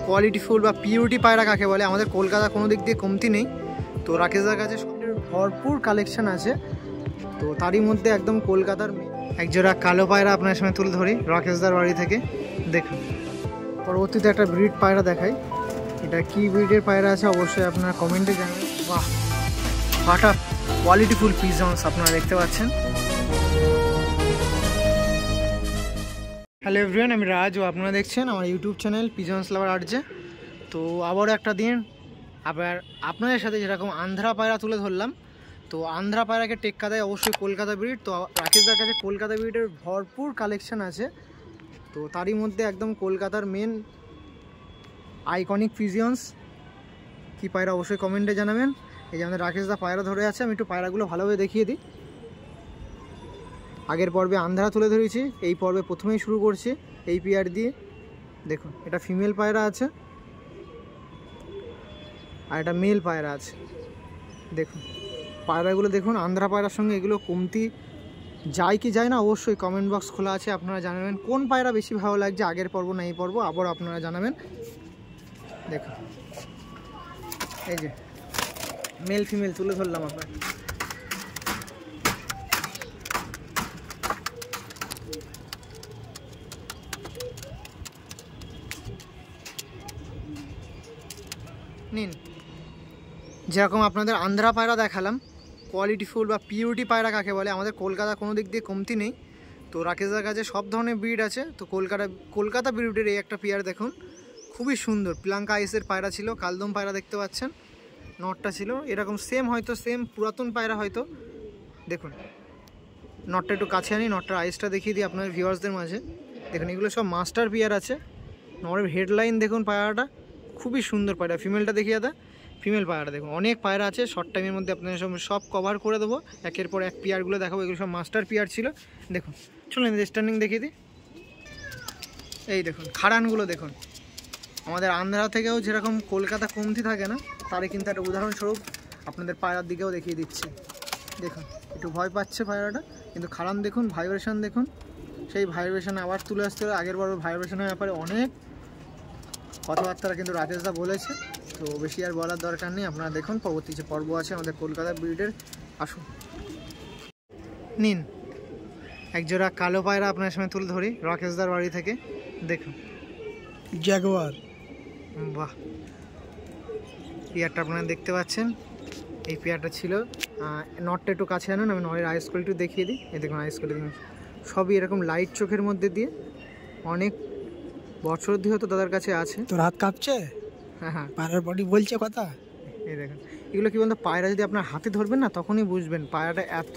কোয়ালিটিফুল বা পিওরিটি পায়রা কাকে বলে, আমাদের কলকাতা কোনো দিক দিয়ে কমতি নেই। তো রাকেশদার কাছে ভরপুর কালেকশন আছে। তো তারই মধ্যে একদম কলকাতার একজোড়া কালো পায়রা আপনার সামনে তুলে ধরি রাকেশদার বাড়ি থেকে। দেখুন, পরবর্তীতে একটা ব্রিড পায়রা দেখাই। এটা কি ব্রিডের পায়রা আছে অবশ্যই আপনারা কমেন্টে জানাবেন। বাহ, ফাটা কোয়ালিটিফুল পিজনস আপনারা দেখতে পাচ্ছেন। হ্যালো এভরিওয়ান, আমি রাজ ও আপনারা দেখছেন আমার ইউটিউব চ্যানেল পিজনস লাভার আর্জে। তো আবারও একটা দিন আবার আপনাদের সাথে যেরকম আন্ধ্রা পায়রা তুলে ধরলাম, তো আন্ধ্রা পায়রাকে টেক্কা দেয় অবশ্যই কলকাতা ব্রিড। তো রাকেশদার কাছে কলকাতা ব্রিডের ভরপুর কালেকশন আছে। তো তারই মধ্যে একদম কলকাতার মেন আইকনিক পিজনস কী পায়রা অবশ্যই কমেন্টে জানাবেন। এই যে আমাদের রাকেশদা পায়রা ধরে আছে, আমি একটু পায়রাগুলো ভালোভাবে দেখিয়ে দিই। আগের পর্বে আন্ধ্রা তুলে ধরেছি, এই পর্বে প্রথমেই শুরু করছি এই পেয়ার দিয়ে। দেখুন, এটা ফিমেল পায়রা আছে আর এটা মেল পায়রা আছে। দেখুন পায়রাগুলো দেখুন, আন্ধ্রা পায়রার সঙ্গে এগুলো কমতি যায় কি যায় না অবশ্যই কমেন্ট বক্স খোলা আছে, আপনারা জানাবেন কোন পায়রা বেশি ভালো লাগছে, আগের পর্ব না এই পর্ব, আবার আপনারা জানাবেন। দেখুন এই যে মেল ফিমেল তুলে ধরলাম আপনার। নিন, যেরকম আপনাদের আন্ধ্রা পায়রা দেখালাম, কোয়ালিটিফুল বা পিওরিটি পায়রা কাকে বলে, আমাদের কলকাতা কোনো দিক দিয়ে কমতি নেই। তো রাকেশদার কাছে সব ধরনের ব্রিড আছে। তো কলকাতা ব্রিডের এই একটা পেয়ার দেখুন, খুবই সুন্দর প্লাঙ্কা আইসের পায়রা ছিল, কালদম পায়রা দেখতে পাচ্ছেন, নটটা ছিল এরকম সেম, হয়তো সেম পুরাতন পায়রা হয়তো। দেখুন নটটা একটু কাছে আনি, নটটার আইসটা দেখিয়ে দিই আপনার ভিউয়ার্সদের মাঝে। দেখুন এগুলো সব মাস্টার পেয়ার আছে। নরের হেডলাইন দেখুন, পায়রাটা খুবই সুন্দর পায়রা। ফিমেলটা দেখিয়ে দা, ফিমেল পায়রা দেখুন, অনেক পায়রা আছে। শর্ট টাইমের মধ্যে আপনাদের সব কভার করে দেবো, একের পর এক পেয়ারগুলো দেখাবো। এগুলো সব মাস্টার পেয়ার ছিল। দেখুন চলুন স্ট্যান্ডিং দেখিয়ে দিই। এই দেখুন খাড়ানগুলো দেখুন, আমাদের আন্ধ্রা থেকেও যেরকম কলকাতা কমতি থাকে না, তারই কিন্তু একটা উদাহরণস্বরূপ আপনাদের পায়রার দিকেও দেখিয়ে দিচ্ছে। দেখুন একটু ভয় পাচ্ছে পায়রাটা, কিন্তু খাড়ান দেখুন, ভাইব্রেশন দেখুন, সেই ভাইব্রেশন আবার তুলে আসতে হবে। আগের বার ভাইব্রেশনের ব্যাপারে অনেক কথাবার্তা কিন্তু রাকেশদা বলেছে, তো বেশি আর বলার দরকার নেই। আপনারা দেখুন পরবর্তী যে পর্ব আছে আমাদের কলকাতা ব্রিডের। আসুন নিন, একজোড়া কালো পায়রা আপনার সামনে তুলে ধরি রাকেশদার বাড়ি থেকে। দেখুন জাগুয়ার, বাহ, পেয়ারটা আপনারা দেখতে পাচ্ছেন। এই পেয়ারটা ছিল, নটটা একটু কাছে আনুন, আমি নরের আইস কোয়ালিটি দেখিয়ে দিই। এই দেখুন আইস কোয়ালিটি সবই এরকম লাইট চোখের মধ্যে দিয়ে, অনেক বছর দিয়ে হয়তো তাদের কাছে আছে। তোর হাত কাঁপছে? হ্যাঁ হ্যাঁ, পায়রার বডি বলছে কথা। এই দেখুন এগুলো কি বলতো, পায়রা যদি আপনার হাতে ধরবেন না, তখনই বুঝবেন পায়রাটা এত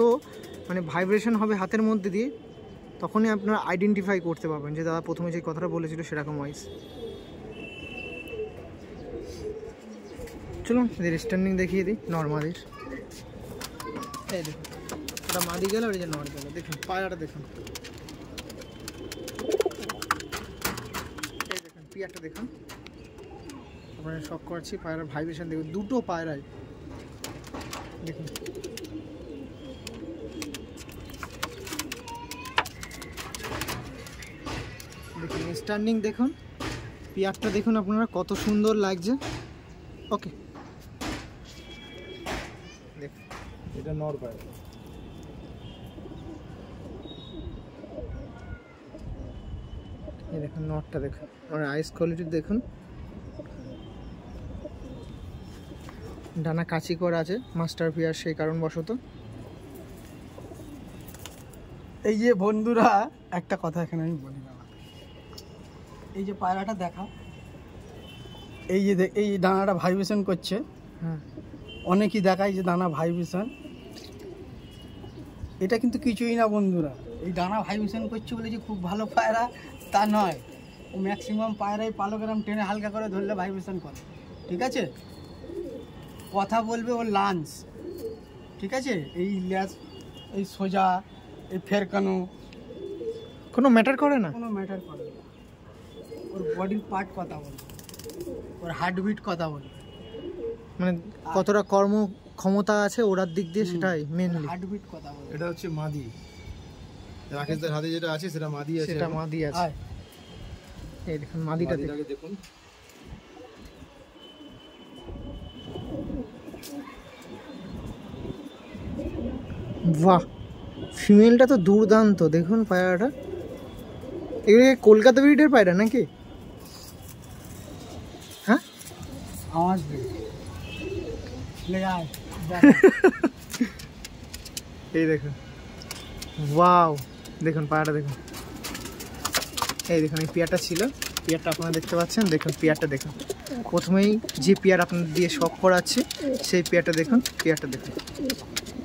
মানে ভাইব্রেশন হবে হাতের মধ্যে দিয়ে, তখনই আপনারা আইডেন্টিফাই করতে পারবেন যে দাদা প্রথমে যে কথাটা বলেছিল সেরকম ওয়াইজ। চলুন এদের স্ট্যান্ডিং দেখিয়ে দিই নর্মালির। এই দেখুন ওটা মাদি গেল, ওই যে নর গেল। দেখুন পায়রাটা দেখুন, এই দেখুন পেয়ারটা দেখুন, আপনারা শক করছি। পায়রার ভাইব্রেশন দেখুন, দুটো পায়রাই দেখুন। দেখুন স্ট্যান্ডিং দেখুন, পেয়ারটা দেখুন আপনারা কত সুন্দর লাগছে। ওকে দেখুন এটা নর পায়রা। এই দেখুন নটটা দেখুন, আর আইস কোয়ালিটি দেখুন, ডানা কাচি করা আছে মাস্টার পেয়ার সেই কারণবশত। এই যে বন্ধুরা একটা কথা এখানে আমি বলি না, এই যে পায়রাটা দেখা, এই যে এই ডানাটা ভাইব্রেশন করছে। হ্যাঁ অনেকেই দেখায় যে দানা ভাইব্রেশন, এটা কিন্তু কিছুই না বন্ধুরা। এই ডানা ভাইব্রেশন করছে বলে যে খুব ভালো পায়রা তা নয়। ম্যাক্সিমাম পায়রাই পালগ্রাম টেনে হালকা করে ধরলে ভাইব্রেশন করে, ঠিক আছে। কথা বলবে ওর লাঞ্চ, ঠিক আছে। এই ল্যাস, এই সোজা, এই ফেরকানো কোনো ম্যাটার করে না, কোনো ম্যাটার করে না। ওর বডির পার্ট কথা বলবে, ওর হার্টবিট কথা বলবে, মানে কতটা কর্ম ক্ষমতা আছে ওরার দিক দিয়ে, সেটাই মেনলি হার্টবিট কথা বলবে। এটা হচ্ছে মাদি, রাকেশদার হাতে যেটা আছে সেটা মাদি আছে, সেটা মাদি আছে। এই দেখুন মাদিটা দেখুন, বাহ, ফিমেলটা তো দুর্দান্ত, দেখুন পায়রাটা। এগুলো কি কলকাতা ব্রিডের পায়রা নাকি? হ্যাঁ, আওয়াজ দে লে আয় এই দেখুন, ওয়াও, দেখুন পায়রাটা দেখুন। এই দেখুন, এই পেয়ারটা ছিল, পেয়ারটা আপনারা দেখতে পাচ্ছেন। দেখুন পেয়ারটা দেখুন, প্রথমেই যে পেয়ার আপনাদের দিয়ে শখ করাচ্ছি সেই পেয়ারটা দেখুন। পেয়ারটা দেখুন,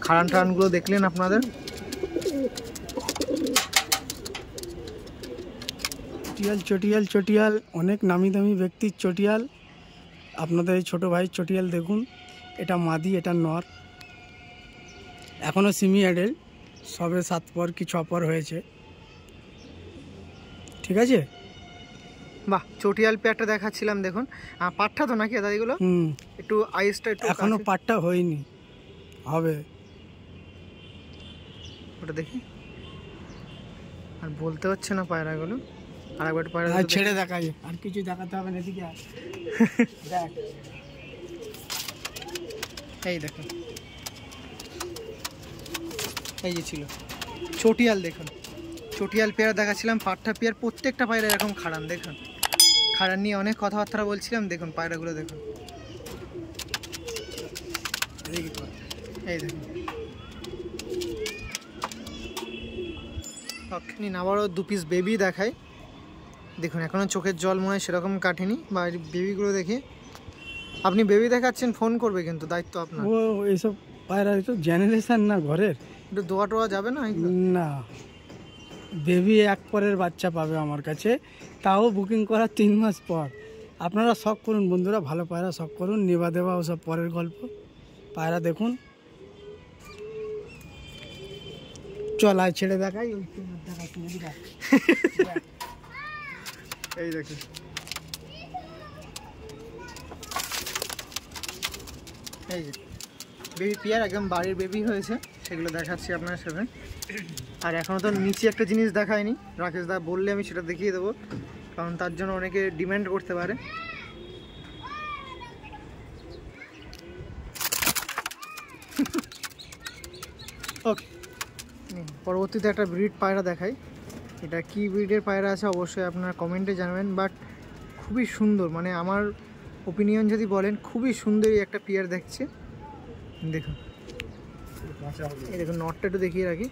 খাড়ান টানগুলো দেখলেন আপনাদের। চটিয়াল চটিয়াল চটিয়াল, অনেক নামি দামি ব্যক্তির চটিয়াল। আপনাদের এই ছোটো ভাই চটিয়াল দেখুন, এটা মাদি, এটা নর, এখনও সিমি অ্যাডেল, সবে 7 পর কি 6 পর হয়েছে, ঠিক আছে। বাহ, চটিয়াল পেয়ারটা দেখাচ্ছিলাম দেখুন। পাঠটা তো নাকি দাদিগুলো? একটু আইসটা একটু এখনো পাটটা হয়নি, হবে, ওটা দেখি। আর বলতে হচ্ছে না পায়রাগুলো, আর একবার পায়রা ছেড়ে দেখাই, আর কিছু দেখাতে হবে না, এদিকে দেখ। এই দেখুন, এই যে ছিল চটিয়াল, দেখুন চটিয়াল পেয়ারা দেখাচ্ছিলাম, পাঠা পেয়ার, প্রত্যেকটা পায়রা এরকম খাড়ান। দেখুন খাড়ান নিয়ে অনেক কথাবার্তা বলছিলাম, দেখুন পায়রাগুলো দেখুন। এই দেখুন, নিন আবারও 2 পিস বেবি দেখায়। দেখুন এখনও চোখের জল মনে হয় সেরকম কাটেনি, বা বেবিগুলো দেখে। আপনি বেবি দেখাচ্ছেন, ফোন করবে কিন্তু, দায়িত্ব আপনার। ও এইসব পায়রা তো জেনারেশন না ঘরের, একটু দোয়া টোয়া যাবে না? না, বেবি 1 পরের বাচ্চা পাবে আমার কাছে, তাও বুকিং করার 3 মাস পর। আপনারা শখ করুন বন্ধুরা, ভালো পায়রা শখ করুন, নেবা দেওয়া ওসব পরের গল্প। পায়রা দেখুন, চল আয় ছেড়ে দেখাই, এই দেখুন, এই যে বেবি পেয়ার একদম বাড়ির বেবি হয়েছে, সেগুলো দেখাচ্ছি আপনার সাথে। আর এখনও তো নিচে একটা জিনিস দেখায়নি, রাকেশ দা বললে আমি সেটা দেখিয়ে দেবো, কারণ তার জন্য অনেকে ডিমান্ড করতে পারে। ওকে, পরবর্তীতে একটা ব্রিড পায়রা দেখাই। এটা কি ব্রিডের পায়রা আছে অবশ্যই আপনারা কমেন্টে জানাবেন, বাট খুবই সুন্দর, মানে আমার ওপিনিয়ন যদি বলেন, খুবই সুন্দরই একটা পেয়ার দেখছে। দেখুন, এই দেখুন নটটা একটু দেখিয়ে রাখি,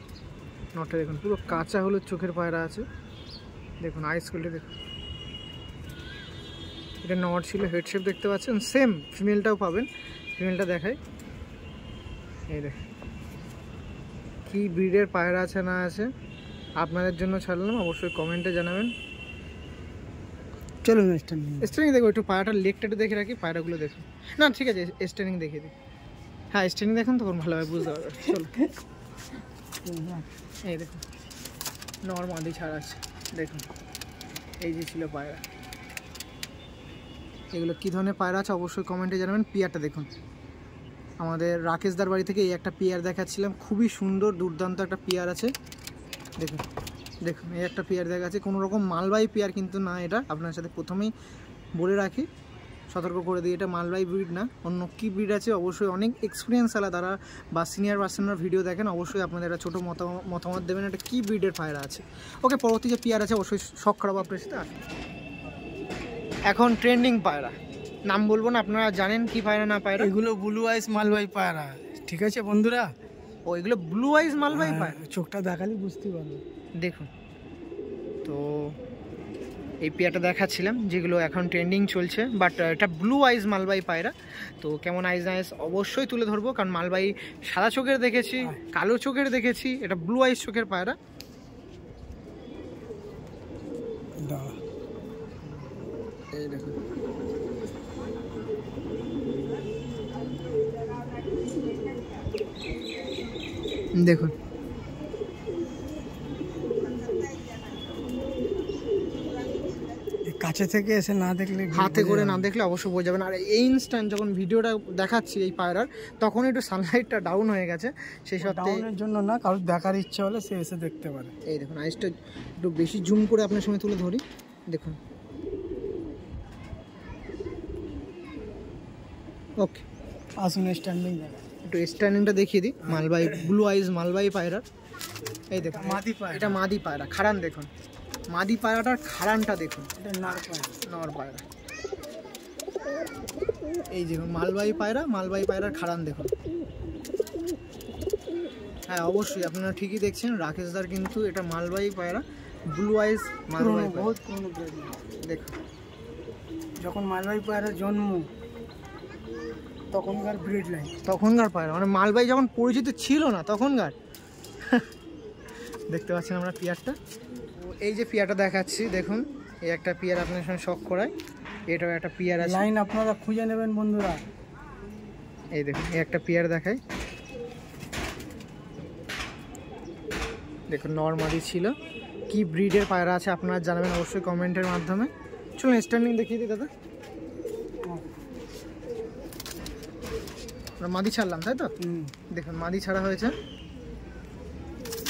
নটটা দেখুন পুরো কাঁচা হলুদ চোখের পায়রা আছে। দেখুন আইস খুলতে দেখুন, এটা নট ছিল, হেডশেপ দেখতে পাচ্ছেন, সেম ফিমেলটাও পাবেন। ফিমেলটা দেখাই, এই দেখুন কি ব্রিডের পায়রা আছে না আছে আপনাদের জন্য ছাড়লাম, অবশ্যই কমেন্টে জানাবেন। চলুন স্ট্যান্ডিং দেখো, একটু পায়রাটার লেগটা একটু দেখে রাখি, পায়রাগুলো দেখুন। না ঠিক আছে, স্ট্যান্ডিং দেখিয়ে দিই। হ্যাঁ স্ট্যান্ডিং দেখুন, তখন ভালোভাবে বুঝতে পারবে। চলো, এই দেখুন নর্মালি ছাড়া আছে, দেখুন এই যে ছিল পায়রা। এগুলো কী ধরনের পায়রা আছে অবশ্যই কমেন্টে জানাবেন। পিয়ারটা দেখুন, আমাদের রাকেশদার বাড়ি থেকে এই একটা পিয়ার দেখাচ্ছিলাম, খুবই সুন্দর দুর্দান্ত একটা পিয়ার আছে। দেখুন দেখুন, এই একটা পেয়ার দেখা যাচ্ছে, কোনো রকম মালবাহী পেয়ার কিন্তু না, এটা আপনার সাথে প্রথমেই বলে রাখি, সতর্ক করে দিই, এটা মালবাহী ব্রিড না, অন্য কী ব্রিড আছে অবশ্যই অনেক এক্সপিরিয়েন্স আলা তারা বা সিনিয়র পার্সনরা ভিডিও দেখেন, অবশ্যই আপনাদের একটা ছোটো মতামত দেবেন এটা কী ব্রিডের পায়রা আছে। ওকে, পরবর্তী যে পেয়ার আছে অবশ্যই শখ খারাপ আপনার সাথে আসবে। এখন ট্রেন্ডিং পায়রা, নাম বলবো না, আপনারা জানেন কি পায়রা না পায়রা। এগুলো ব্লু আইস মালবাহী পায়রা, ঠিক আছে বন্ধুরা। ও এগুলো ব্লু আইস মালবাহী পায়রা, চোখটা দেখালে বুঝতে পারবে। দেখুন, তো এই পেয়ারটা দেখাচ্ছিলাম যেগুলো এখন ট্রেন্ডিং চলছে, বাট এটা ব্লু আইস মালবাহী পায়রা। তো কেমন আইস আইস অবশ্যই তুলে ধরবো, কারণ মালবাহী সাদা চোখের দেখেছি, কালো চোখের দেখেছি, এটা ব্লু আইস চোখের পায়রা। এই দেখুন, দেখুন কাছে থেকে এসে না দেখলে, হাতে করে না দেখলে অবশ্যই বোঝা যাবেন। আর এই ইনস্ট্যান্ট যখন ভিডিওটা দেখাচ্ছি এই পায়রার, তখন একটু সানলাইটটা ডাউন হয়ে গেছে, সেই সত্ত্বেও ডাউনের জন্য না, কারোর দেখার ইচ্ছা হলে সে এসে দেখতে পারে। এই দেখুন আইসটা একটু বেশি জুম করে আপনার সঙ্গে তুলে ধরি, দেখুন। ওকে, আসুন স্ট্যান্ডিং দেখা। একটু স্ট্যান্ডিংটা দেখিয়ে দিই। মালবাই ব্লু আইজ মালবাই পায়রা, এই দেখুন মাদি পায়রা। এটা মাদি পায়রা। খাড়ান দেখুন, মাদি পায়রাটার খাড়ানটা দেখুন, এটা নর পায়রা। নর পায়রা। এই যে মালবাই পায়রা, মালবাই পায়রার খাড়ান দেখুন। হ্যাঁ অবশ্যই আপনারা ঠিকই দেখছেন, রাকেশদার কিন্তু এটা মালবাই পায়রা, ব্লু আইজ মালবাই পায়রা। বহুত পুরনো ব্রিড। দেখুন যখন মালবাই পায়রা জন্ম তখনকার ব্রিড লাইন। তখনকার পায়রা, মানে মালবাই যখন পরিচিত ছিল না তখনকার। দেখতে পাচ্ছেন আমরা পিয়ারটা। এই যে পিয়ারটা দেখাচ্ছি দেখুন, এই একটা পিয়ার আপনার সঙ্গে শখ করায়, এটাও একটা পিয়ার আছে। লাইন আপনারা খুঁজে নেবেন বন্ধুরা। এই দেখুন এই একটা পিয়ার দেখাই, দেখুন নরমালি ছিল। কি ব্রিডের পায়রা আছে আপনারা জানাবেন অবশ্যই কমেন্টের মাধ্যমে। চলুন স্ট্যান্ডিং দেখিয়ে দিই দাদা। আমরা মাদি ছাড়লাম তাই তো, দেখুন মাদি ছাড়া হয়েছে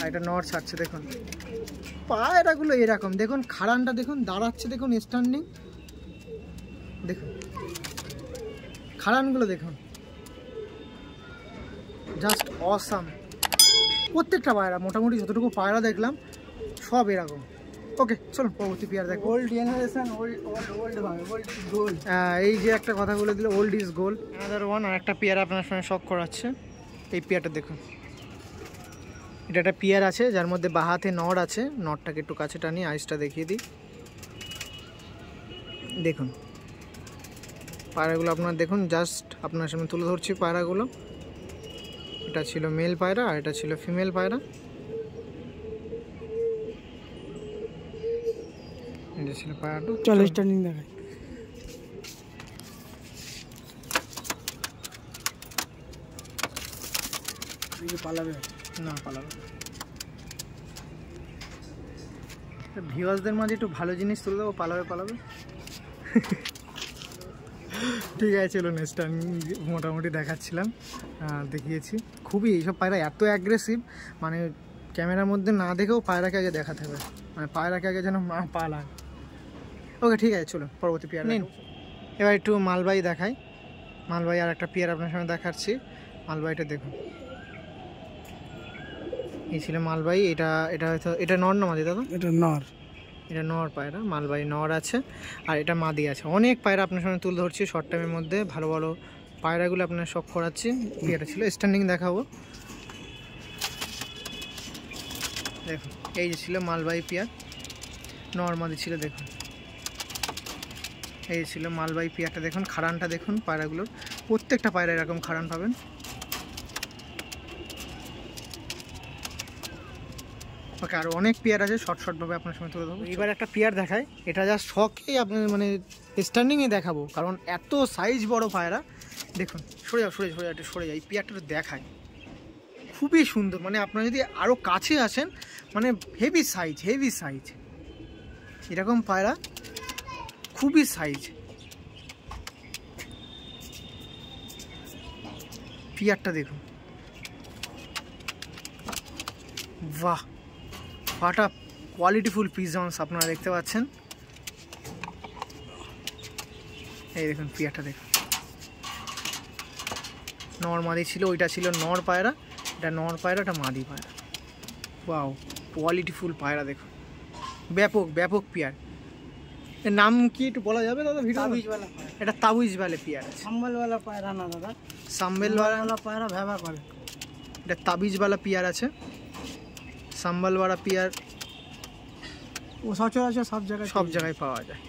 আর এটা নর ছাড়ছে। দেখুন পায়রাগুলো এরকম, দেখুন খাড়ানটা দেখুন, দাঁড়াচ্ছে দেখুন স্ট্যান্ডিং, দেখুন খাড়ানগুলো দেখুন, জাস্ট অসাম। প্রত্যেকটা পায়রা মোটামুটি যতটুকু পায়রা দেখলাম সব এরকম। ওকে চলুন পরবর্তী পেয়ার দেখো। ওল্ড জেনারেশন, ওল্ড ভাবে, ওল্ড ইজ গোল্ড। এই যে একটা কথা বলে দিল, old is gold. Another one, আর একটা পেয়ার আপনার সঙ্গে শখ করাচ্ছে। এই পেয়ারটা দেখুন, এটা একটা পেয়ার আছে যার মধ্যে বাহাতে নর আছে। নরটাকে একটু কাছে টানি, আইসটা দেখিয়ে দিই। দেখুন পায়রাগুলো আপনার দেখুন, জাস্ট আপনার সামনে তুলে ধরছি পায়রাগুলো। এটা ছিল মেল পায়রা আর এটা ছিল ফিমেল পায়রা। এটা ছিল পায়রাটা। চলো স্ট্যান্ডিং দেখাই। পালাবে না, পালাবে। ভিউয়ার্সদের মাঝে একটু ভালো জিনিস তুলে দেবো, পালাবে পালাবে। ঠিক আছে চলুন, মোটামুটি দেখাচ্ছিলাম, দেখিয়েছি। খুবই এইসব পায়রা এত অ্যাগ্রেসিভ, মানে ক্যামেরার মধ্যে না দেখেও পায়রাকে আগে দেখাতে হবে, মানে পায়রাকে আগে যেন না পালায়। ওকে ঠিক আছে চলুন পরবর্তী পেয়ার নিন। এবার একটু মালবাই দেখাই। মালবাই আর একটা পেয়ার আপনার সঙ্গে দেখাচ্ছি। মালবাইটা দেখুন, এই ছিল মালবাই। এটা হয়তো এটা নর না মাদি দাদা? এটা নর। এটা নর পায়রা, মালবাই নর আছে আর এটা মাদি আছে। অনেক পায়রা আপনার সামনে তুলে ধরছি শর্ট টাইমের মধ্যে, ভালো ভালো পায়রাগুলো আপনার শখ করাচ্ছি। এটা ছিল স্ট্যান্ডিং দেখাবো। দেখুন এই যে ছিল মালবাই পেয়ার, নর মাদি ছিল। দেখুন এই ছিল মালবাই পেয়ারটা, দেখুন খাড়ানটা দেখুন পায়রাগুলোর। প্রত্যেকটা পায়রা এরকম খাড়ান পাবেন। ওকে আর অনেক পেয়ার আছে, শর্টভাবে আপনার সঙ্গে তুলে দেবো। এবার একটা পেয়ার দেখায়, এটা যা শখেই আপনার মানে স্ট্যান্ডিংয়ে দেখাবো, কারণ এত সাইজ বড় পায়রা। দেখুন সরে যাও সরে যাও একটু সরে যাও, এই পেয়ারটা দেখায় খুবই সুন্দর। মানে আপনারা যদি আরও কাছে আসেন, মানে হেভি সাইজ এরকম পায়রা, খুবই সাইজ। পেয়ারটা দেখুন, বাহ পাটা কোয়ালিটিফুল পিজন্স আপনারা দেখতে পাচ্ছেন। এই দেখুন পেয়ারটা দেখুন, নর মাদি ছিল, ওইটা ছিল নর পায়রা, এটা নর পায়রা, এটা মাদি পায়রা। ওয়াও কোয়ালিটিফুল পায়রা দেখুন, ব্যাপক পেয়ার। এর নাম কি একটু বলা যাবে দাদা? তাবিজওয়ালা। এটা তাবিজওয়ালা পেয়ার আছে। সাম্বালওয়ালা পায়রা না দাদা, সাম্বেলওয়ালা পায়রা ভেবা করে। এটা তাবিজওয়ালা পেয়ার আছে, সাম্বালওয়ালা পেয়ার ও সচরাচর সব জায়গায় পাওয়া যায়।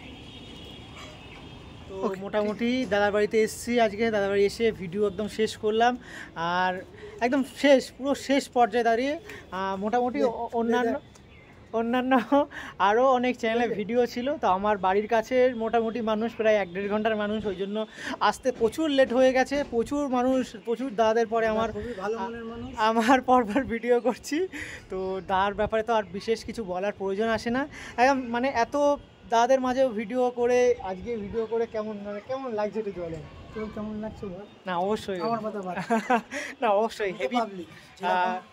তো মোটামুটি দাদার বাড়িতে এসেছি আজকে, দাদার বাড়ি এসে ভিডিও একদম শেষ করলাম। আর একদম পুরো শেষ পর্যায়ে দাঁড়িয়ে মোটামুটি অন্যান্য আরও অনেক চ্যানেলে ভিডিও ছিল। তো আমার বাড়ির কাছে মোটামুটি মানুষ প্রায় 1-1.5 ঘন্টার মানুষ, ওই জন্য আসতে প্রচুর লেট হয়ে গেছে। প্রচুর দাদাদের পরে আমার পরপর ভিডিও করছি। তো দাদার ব্যাপারে তো আর বিশেষ কিছু বলার প্রয়োজন আসে না। একদম মানে এত দাদাদের মাঝেও ভিডিও করে আজকে ভিডিও করে কেমন লাগছে একটু বলেন। কেমন লাগছে না অবশ্যই আমার কথা না অবশ্যই হেভি।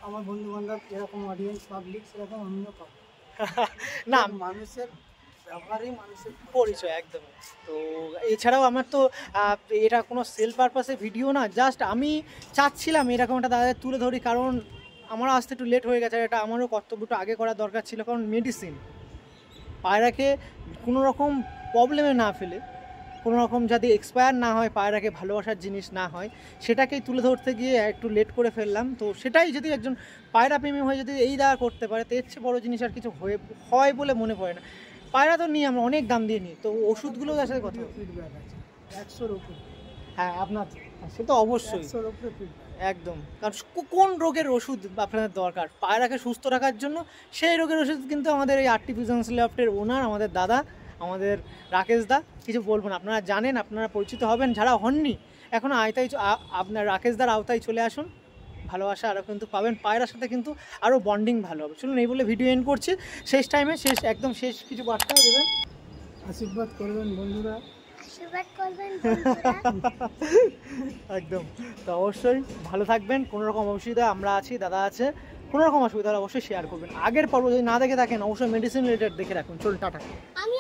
আমার বন্ধু বান্ধব যেরকম অডিয়েন্স পাবলিক সেরকম আমিও পাবো। না মানুষের ব্যবহারেই মানুষের পরিচয় একদম। তো এছাড়াও আমার তো এটা কোনো সেল পারপাসে ভিডিও না, জাস্ট আমি চাচ্ছিলাম এরকম একটা দাদা তুলে ধরি, কারণ আমার আসতে একটু লেট হয়ে গেছে, এটা আমারও কর্তব্যটা আগে করা দরকার ছিল। কারণ মেডিসিন পায়রাকে কোনো রকম প্রবলেমে না ফেলে, কোনো রকম যাতে এক্সপায়ার না হয়, পায়রাকে ভালোবাসার জিনিস না হয়, সেটাকেই তুলে ধরতে গিয়ে একটু লেট করে ফেললাম। তো সেটাই যদি একজন পায়রা প্রেমী হয়ে যদি এই দ্বারা করতে পারে, তো এর চেয়ে বড়ো জিনিস আর কিছু হয় বলে মনে পড়ে না। পায়রা তো নিই আমরা অনেক দাম দিয়ে নিই, তো ওষুধগুলো তার সাথে কথা ফিডব্যাক আছে 100-র উপরে, হ্যাঁ আপনার সে তো অবশ্যই 100-র উপরে ফিডব্যাক। একদম। কারণ কোন রোগের ওষুধ আপনাদের দরকার পায়রাকে সুস্থ রাখার জন্য, সেই রোগের ওষুধ কিন্তু আমাদের এই আরটি পিজন্স লফটের ওনার, আমাদের দাদা, আমাদের রাকেশ দা। কিছু বলবো না, আপনারা জানেন, আপনারা পরিচিত হবেন যারা হননি এখন আয়তায় আপনার রাকেশ দার আওতায় চলে আসুন, ভালোবাসা আরও কিন্তু পাবেন, পায়রার সাথে কিন্তু আরও বন্ডিং ভালো হবে। চলুন এই বলে ভিডিও এন্ড করছি, শেষ টাইমে একদম শেষ কিছু বার্তা দেবেন। আশীর্বাদ করবেন বন্ধুরা, আশীর্বাদ করবেন বন্ধুরা। একদম। তো অবশ্যই ভালো থাকবেন, কোনো রকম অসুবিধা আমরা আছি, দাদা আছে, কোনো রকম অসুবিধা হলে অবশ্যই শেয়ার করবেন। আগের পর্ব যদি না দেখে থাকেন অবশ্যই মেডিসিন রিলেটেড দেখে রাখুন। চলুন টাটা। আমি